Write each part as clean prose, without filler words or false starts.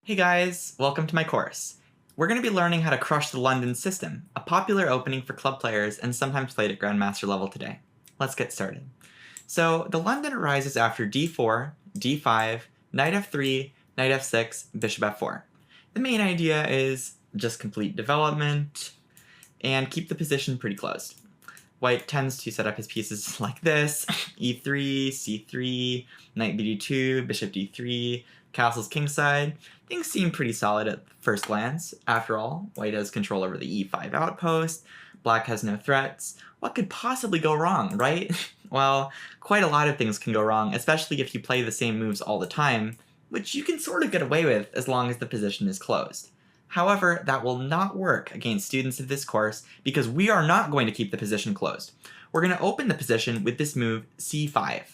Hey guys, welcome to my course. We're going to be learning how to crush the London system, a popular opening for club players and sometimes played at Grandmaster level today. Let's get started. So, the London arises after d4, d5, knight f3, knight f6, bishop f4. The main idea is just complete development and keep the position pretty closed. White tends to set up his pieces like this: e3, c3, knight bd2, bishop d3, castles kingside. Things seem pretty solid at first glance. After all, white has control over the e5 outpost, black has no threats. What could possibly go wrong, right? Well, quite a lot of things can go wrong, especially if you play the same moves all the time, which you can sort of get away with as long as the position is closed. However, that will not work against students of this course because we are not going to keep the position closed. We're going to open the position with this move, c5.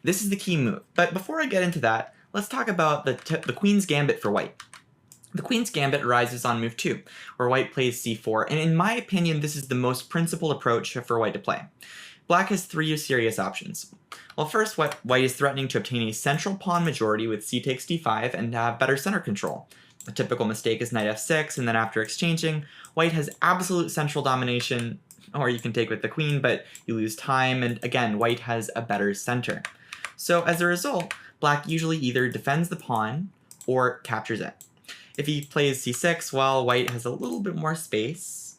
This is the key move, but before I get into that, let's talk about the Queen's Gambit for white. The Queen's Gambit arises on move 2, where white plays c4, and in my opinion, this is the most principled approach for white to play. Black has three serious options. Well, first, white is threatening to obtain a central pawn majority with c takes d5 and have better center control. A typical mistake is knight f6, and then after exchanging, white has absolute central domination, or you can take with the queen, but you lose time, and again, white has a better center. So as a result, black usually either defends the pawn or captures it. If he plays c6, well, white has a little bit more space,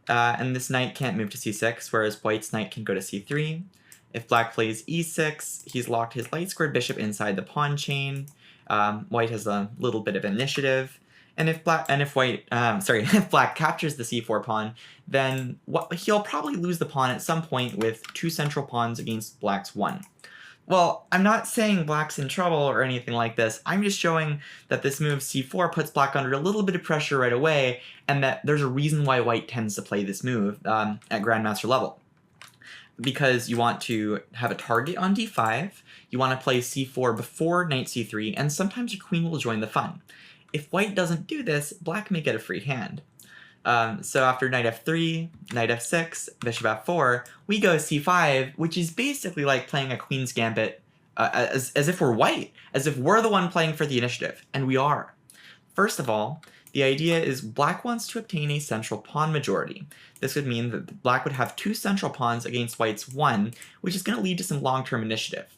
and this knight can't move to c6, whereas white's knight can go to c3. If black plays e6, he's locked his light squared bishop inside the pawn chain. White has a little bit of initiative, and if black captures the c4 pawn, then he'll probably lose the pawn at some point with two central pawns against black's one. Well, I'm not saying black's in trouble or anything like this. I'm just showing that this move c4 puts black under a little bit of pressure right away, and that there's a reason why white tends to play this move at Grandmaster level. Because you want to have a target on d5, you want to play c4 before knight c3, and sometimes your queen will join the fun. If white doesn't do this, black may get a free hand. So after knight f3, knight f6, bishop f4, we go c5, which is basically like playing a Queen's Gambit as if we're white, as if we're the one playing for the initiative, and we are. First of all, the idea is black wants to obtain a central pawn majority. This would mean that black would have two central pawns against white's one, which is going to lead to some long-term initiative.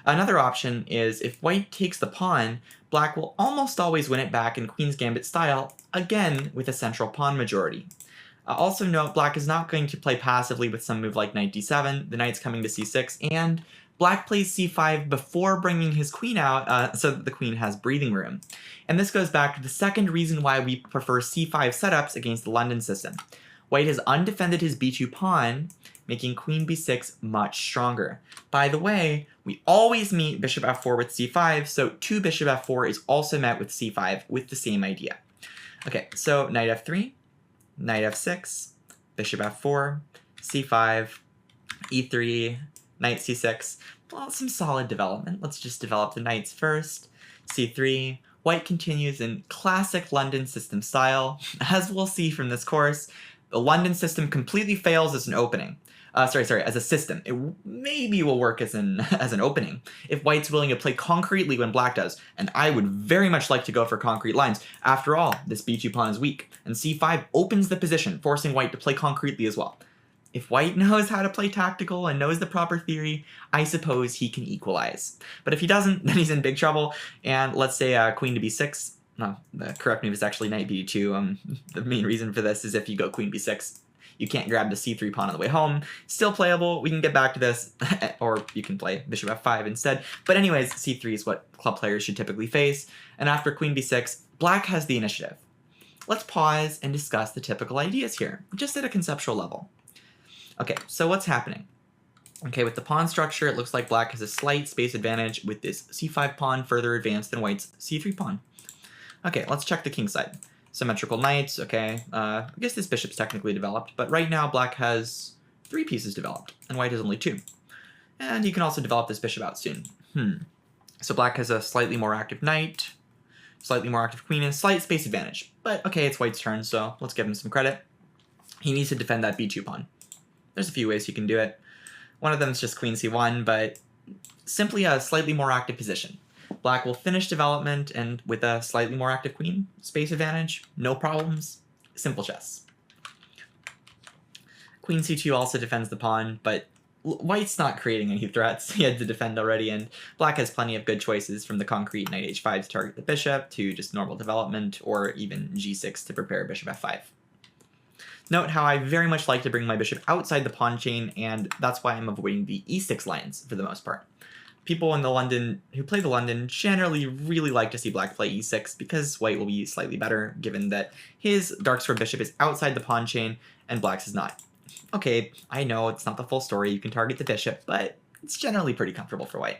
Another option is if white takes the pawn, black will almost always win it back in Queen's Gambit style, again with a central pawn majority. Also note, black is not going to play passively with some move like knight d7, the knight's coming to c6, and black plays c5 before bringing his queen out so that the queen has breathing room. And this goes back to the second reason why we prefer c5 setups against the London system. White has undefended his b2 pawn, making queen b6 much stronger. By the way, we always meet bishop f4 with c5, so 2 bishop f4 is also met with c5 with the same idea. Okay, so knight f3, knight f6, bishop f4, c5, e3, knight c6. Well, some solid development. Let's just develop the knights first. c3. White continues in classic London system style. As we'll see from this course, the London system completely fails as an opening. As a system. It maybe will work as an opening if white's willing to play concretely when black does, and I would very much like to go for concrete lines. After all, this b2 pawn is weak, and c5 opens the position, forcing white to play concretely as well. If white knows how to play tactical and knows the proper theory, I suppose he can equalize. But if he doesn't, then he's in big trouble, and let's say queen to b6. No, the correct move is actually knight b2. The main reason for this is if you go queen b6, you can't grab the c3 pawn on the way home. Still playable, we can get back to this, or you can play bishop f5 instead. But anyways, c3 is what club players should typically face, and after queen b6, black has the initiative. Let's pause and discuss the typical ideas here, just at a conceptual level. Okay, so what's happening? Okay, with the pawn structure, it looks like black has a slight space advantage with this c5 pawn further advanced than white's c3 pawn. Okay, let's check the king side. Symmetrical knights, okay. I guess this bishop's technically developed, but right now black has 3 pieces developed, and white has only 2. And you can also develop this bishop out soon. So black has a slightly more active knight, slightly more active queen, and slight space advantage. But okay, it's white's turn, so let's give him some credit. He needs to defend that b2 pawn. There's a few ways you can do it. One of them is just queen c1, but simply a slightly more active position. Black will finish development, and with a slightly more active queen, space advantage, no problems, simple chess. Queen c2 also defends the pawn, but white's not creating any threats. He had to defend already, and black has plenty of good choices, from the concrete knight h5 to target the bishop, to just normal development, or even g6 to prepare bishop f5. Note how I very much like to bring my bishop outside the pawn chain, and that's why I'm avoiding the e6 lines for the most part. People who play the London generally really like to see black play e6 because white will be slightly better, given that his dark square bishop is outside the pawn chain and black's is not. Okay, I know it's not the full story, you can target the bishop, but it's generally pretty comfortable for white.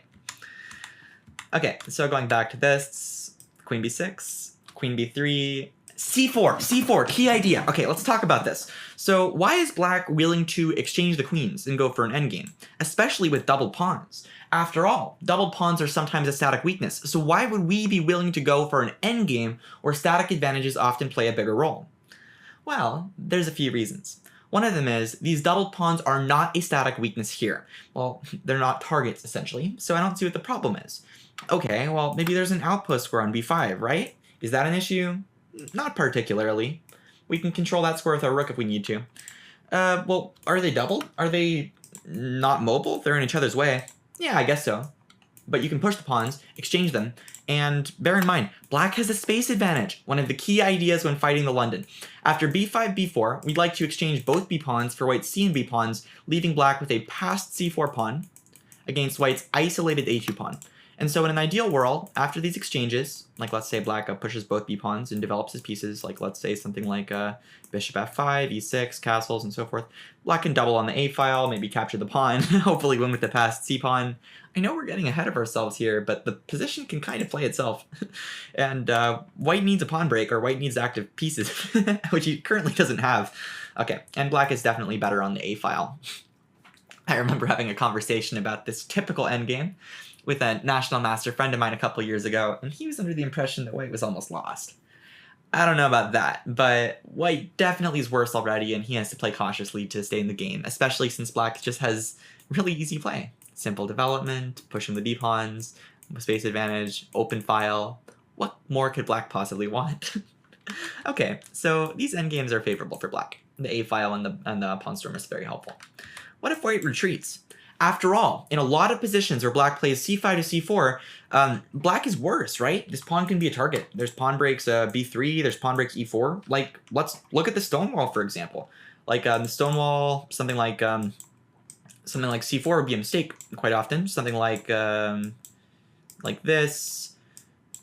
Okay, so going back to this, queen b6, queen b3, c4, key idea. Okay, let's talk about this. So why is black willing to exchange the queens and go for an endgame, especially with doubled pawns? After all, doubled pawns are sometimes a static weakness, so why would we be willing to go for an endgame where static advantages often play a bigger role? Well, there's a few reasons. One of them is, these doubled pawns are not a static weakness here. Well, they're not targets, essentially, so I don't see what the problem is. Okay, well, maybe there's an outpost square on b5, right? Is that an issue? Not particularly. We can control that square with our rook if we need to. Well, are they doubled? Are they not mobile? They're in each other's way. Yeah, I guess so. But you can push the pawns, exchange them, and bear in mind, black has a space advantage, one of the key ideas when fighting the London. After b5, b4, we'd like to exchange both b pawns for white's c and b pawns, leaving black with a passed c4 pawn against white's isolated a2 pawn. And so in an ideal world, after these exchanges, like let's say black pushes both b pawns and develops his pieces, like let's say something like bishop f5, e6, castles, and so forth, black can double on the a file, maybe capture the pawn, hopefully win with the passed c pawn. I know we're getting ahead of ourselves here, but the position can kind of play itself. And white needs a pawn break, or white needs active pieces, which he currently doesn't have. Okay, and black is definitely better on the a file. I remember having a conversation about this typical endgame with a national master friend of mine a couple years ago, and he was under the impression that white was almost lost. I don't know about that, but white definitely is worse already, and he has to play cautiously to stay in the game, especially since black just has really easy play. Simple development, pushing the b-pawns, space advantage, open file. What more could black possibly want? Okay, so these endgames are favorable for black. The a file and the pawn storm is very helpful. What if white retreats? After all, in a lot of positions where black plays c5 to c4, black is worse, right? This pawn can be a target. There's pawn breaks b3, there's pawn breaks e4. Like, let's look at the stonewall, for example. Like, the stonewall, something like c4 would be a mistake quite often. Something like this.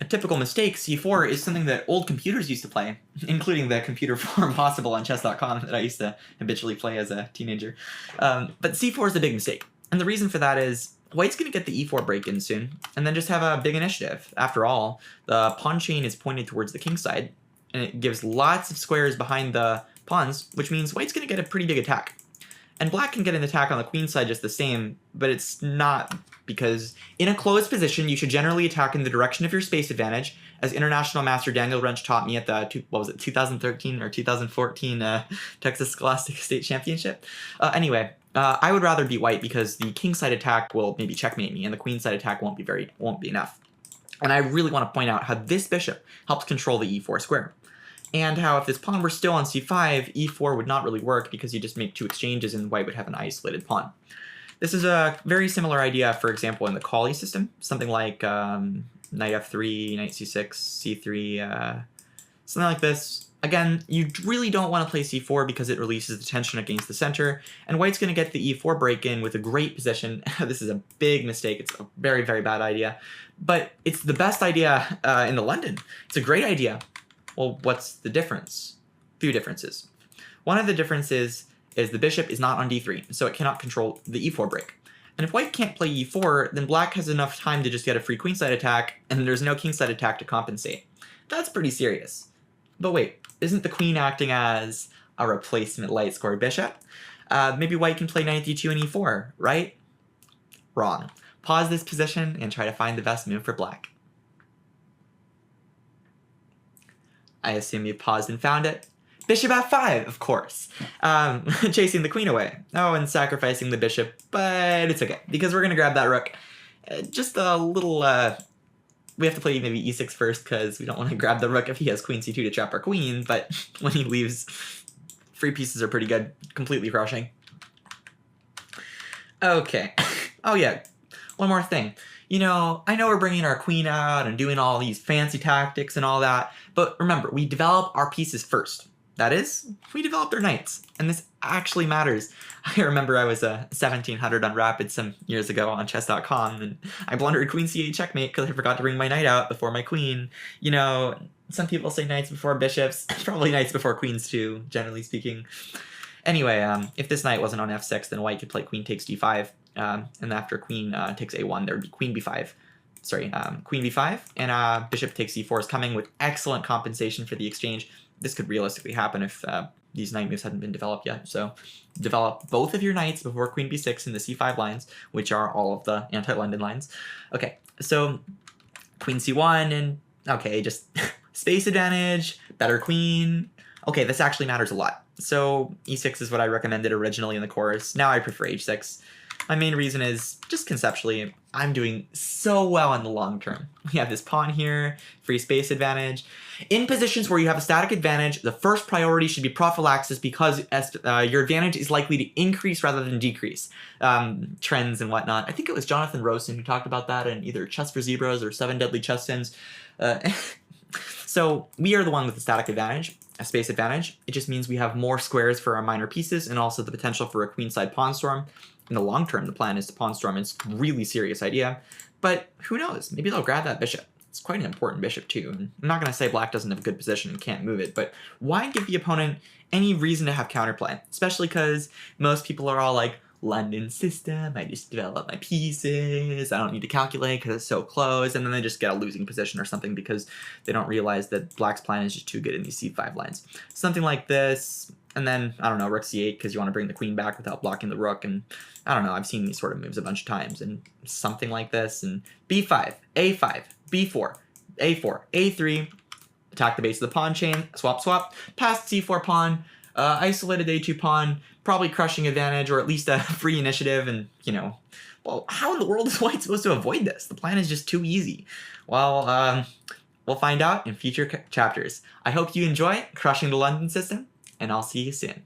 A typical mistake, c4, is something that old computers used to play, including the computer forum Possible on chess.com that I used to habitually play as a teenager. But c4 is a big mistake. And the reason for that is white's going to get the e4 break in soon, and then just have a big initiative. After all, the pawn chain is pointed towards the king side, and it gives lots of squares behind the pawns, which means white's going to get a pretty big attack. And black can get an attack on the queen side just the same, but it's not, because in a closed position, you should generally attack in the direction of your space advantage, as International Master Daniel Wrench taught me at the, 2013 or 2014 Texas Scholastic State Championship. Anyway, I would rather beat white because the king side attack will maybe checkmate me, and the queen side attack won't be enough. And I really want to point out how this bishop helps control the e4 square. And how if this pawn were still on c5, e4 would not really work because you just make two exchanges and white would have an isolated pawn. This is a very similar idea, for example, in the Colley system. Something like knight f3, knight c6, c3, something like this. Again, you really don't want to play c4 because it releases the tension against the center, and white's going to get the e4 break in with a great position. This is a big mistake. It's a very, very bad idea. But it's the best idea in the London. It's a great idea. Well, what's the difference? Few differences. One of the differences is the bishop is not on d3, so it cannot control the e4 break. And if white can't play e4, then black has enough time to just get a free queenside attack, and there's no kingside attack to compensate. That's pretty serious. But wait, isn't the queen acting as a replacement light square bishop? Maybe white can play knight d2 and e4, right? Wrong. Pause this position and try to find the best move for black. I assume you paused and found it. Bishop f5, of course. Chasing the queen away. Oh, and sacrificing the bishop, but it's okay, because we're going to grab that rook. Just a little we have to play maybe e6 first because we don't want to grab the rook if he has queen c2 to trap our queen, but when he leaves, free pieces are pretty good, completely crushing. Okay. Oh yeah, one more thing. You know, I know we're bringing our queen out and doing all these fancy tactics and all that, but remember, we develop our pieces first. That is, we developed our knights, and this actually matters. I remember I was a 1700 on Rapid some years ago on chess.com, and I blundered queen c8 checkmate because I forgot to bring my knight out before my queen. You know, some people say knights before bishops, probably knights before queens too, generally speaking. Anyway, if this knight wasn't on f6, then white could play queen takes d5, and after queen takes a1, there would be queen b5. Sorry, queen b5, and bishop takes c4 is coming with excellent compensation for the exchange. This could realistically happen if these knight moves hadn't been developed yet. So develop both of your knights before queen b6 in the c5 lines, which are all of the anti-London lines. Okay, so queen c1, and okay, just space advantage, better queen. Okay, this actually matters a lot. So e6 is what I recommended originally in the course. Now I prefer h6. My main reason is, just conceptually, I'm doing so well in the long term. We have this pawn here, free space advantage. In positions where you have a static advantage, the first priority should be prophylaxis because your advantage is likely to increase rather than decrease. Trends and whatnot. I think it was Jonathan Rosen who talked about that in either Chess for Zebras or 7 Deadly Chess Sins. So we are the one with the static advantage, a space advantage. It just means we have more squares for our minor pieces and also the potential for a queenside pawn storm. In the long term, the plan is to pawn storm. It's a really serious idea, but who knows? Maybe they'll grab that bishop. It's quite an important bishop too. And I'm not going to say black doesn't have a good position and can't move it, but why give the opponent any reason to have counterplay? Especially because most people are all like, London system, I just develop my pieces, I don't need to calculate because it's so close, and then they just get a losing position or something because they don't realize that black's plan is just too good in these c5 lines. Something like this, and then, I don't know, rook c8 because you want to bring the queen back without blocking the rook, and I don't know, I've seen these sort of moves a bunch of times, and something like this, and b5, a5, b4, a4, a3, attack the base of the pawn chain, swap, swap, past c4 pawn, isolated a2 pawn, probably crushing advantage, or at least a free initiative, and, you know, well, how in the world is white supposed to avoid this? The plan is just too easy. Well, we'll find out in future chapters. I hope you enjoy crushing the London system, and I'll see you soon.